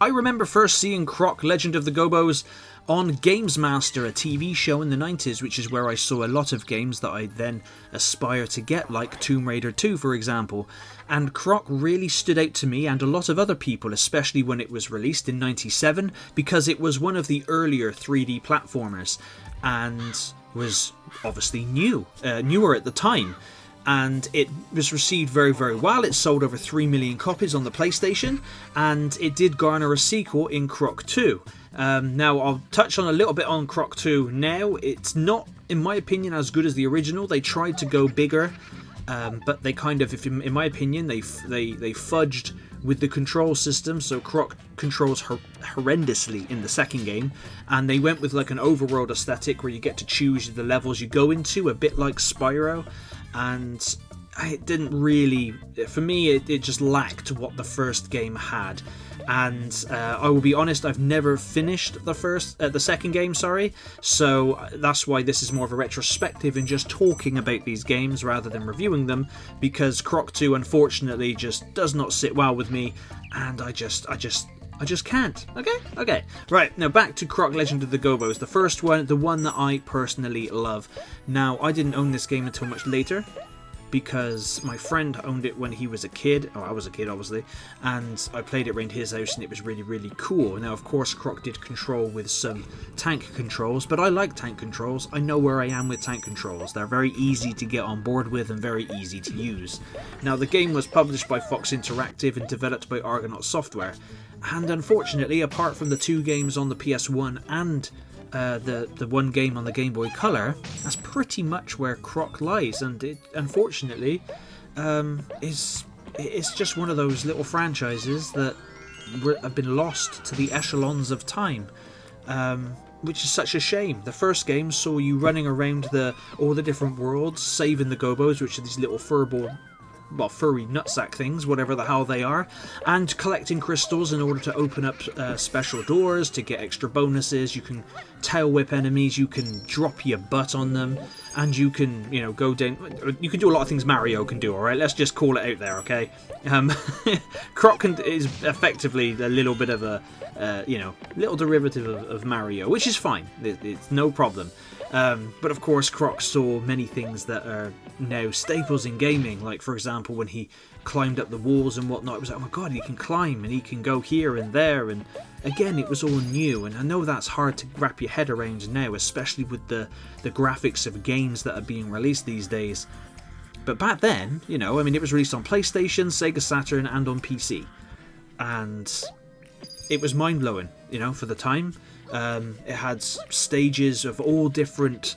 I remember first seeing Croc Legend of the Gobbos on Games Master, a TV show in the 90s, which is where I saw a lot of games that I then aspire to get, like Tomb Raider 2 for example. And Croc really stood out to me and a lot of other people, especially when it was released in 97, because it was one of the earlier 3D platformers and was obviously newer at the time. And it was received very, very well. It sold over 3 million copies on the PlayStation, and it did garner a sequel in Croc 2. Now, I'll touch on a little bit on Croc 2 now. It's not, in my opinion, as good as the original. They tried to go bigger, but they kind of, in my opinion, they fudged with the control system, so Croc controls horrendously in the second game, and they went with like an overworld aesthetic where you get to choose the levels you go into, a bit like Spyro. And it didn't really, for me, it just lacked what the first game had. And I will be honest, I've never finished the second game, sorry. So that's why this is more of a retrospective and just talking about these games rather than reviewing them, because Croc 2 unfortunately just does not sit well with me, and I just can't. Okay. Right, now back to Croc Legend of the Gobbos. The first one, the one that I personally love. Now, I didn't own this game until much later, because my friend owned it when he was a kid. Oh, I was a kid, obviously. And I played it around his house, and it was really, really cool. Now, of course, Croc did control with some tank controls, but I like tank controls. I know where I am with tank controls. They're very easy to get on board with and very easy to use. Now, the game was published by Fox Interactive and developed by Argonaut Software. And unfortunately, apart from the 2 games on the PS1 and the 1 game on the Game Boy Color, that's pretty much where Croc lies. And it, unfortunately, it's just one of those little franchises that have been lost to the echelons of time, which is such a shame. The first game saw you running around all the different worlds, saving the Gobbos, which are these little furry nutsack things, whatever the hell they are, and collecting crystals in order to open up special doors to get extra bonuses. You can tail whip enemies, you can drop your butt on them, and you can, go down. You can do a lot of things Mario can do, alright? Let's just call it out there, okay? Croc is effectively a little bit of a, little derivative of Mario, which is fine. It's no problem. But of course, Croc saw many things that are now staples in gaming, like for example when he climbed up the walls and whatnot. It was like, oh my god, he can climb and he can go here and there, and again, it was all new. And I know that's hard to wrap your head around now, especially with the graphics of games that are being released these days. But back then, it was released on PlayStation, Sega Saturn, and on PC, and it was mind-blowing, for the time. It had stages of all different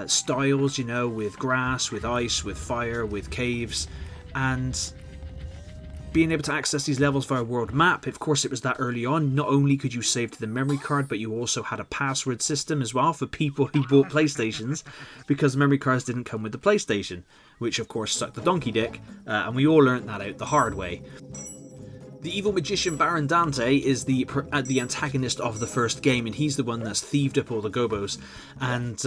styles, with grass, with ice, with fire, with caves, and being able to access these levels via world map. Of course, it was that early on. Not only could you save to the memory card, but you also had a password system as well for people who bought PlayStations, because memory cards didn't come with the PlayStation, which of course sucked the donkey dick, and we all learnt that out the hard way. The evil magician Baron Dante is the antagonist of the first game, and he's the one that's thieved up all the Gobbos, and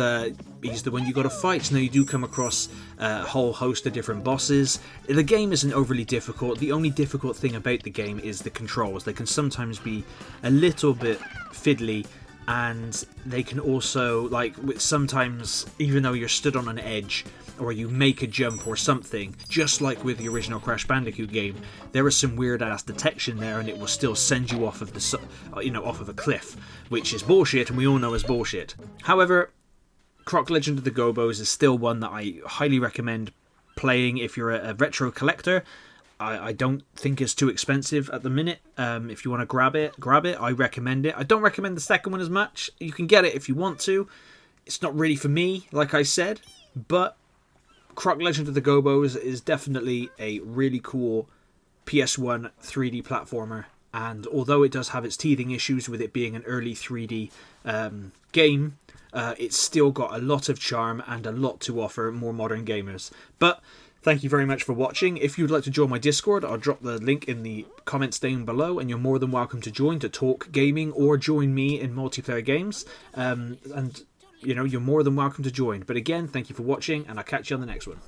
he's the one you got to fight. Now, you do come across a whole host of different bosses. The game isn't overly difficult. The only difficult thing about the game is the controls. They can sometimes be a little bit fiddly, and they can also, sometimes, even though you're stood on an edge, or you make a jump or something, just like with the original Crash Bandicoot game, there is some weird ass detection there, and it will still send you off of off of a cliff, which is bullshit, and we all know is bullshit. However, Croc Legend of the Gobbos is still one that I highly recommend playing if you're a retro collector. I don't think it's too expensive at the minute. If you want to grab it. I recommend it. I don't recommend the second one as much. You can get it if you want to. It's not really for me, like I said, but Croc Legend of the Gobbos is definitely a really cool PS1 3D platformer, and although it does have its teething issues with it being an early 3D game, it's still got a lot of charm and a lot to offer more modern gamers. But thank you very much for watching. If you'd like to join my Discord, I'll drop the link in the comments down below, and you're more than welcome to join to talk gaming or join me in multiplayer games. And you're more than welcome to join. But again, thank you for watching, and I'll catch you on the next one.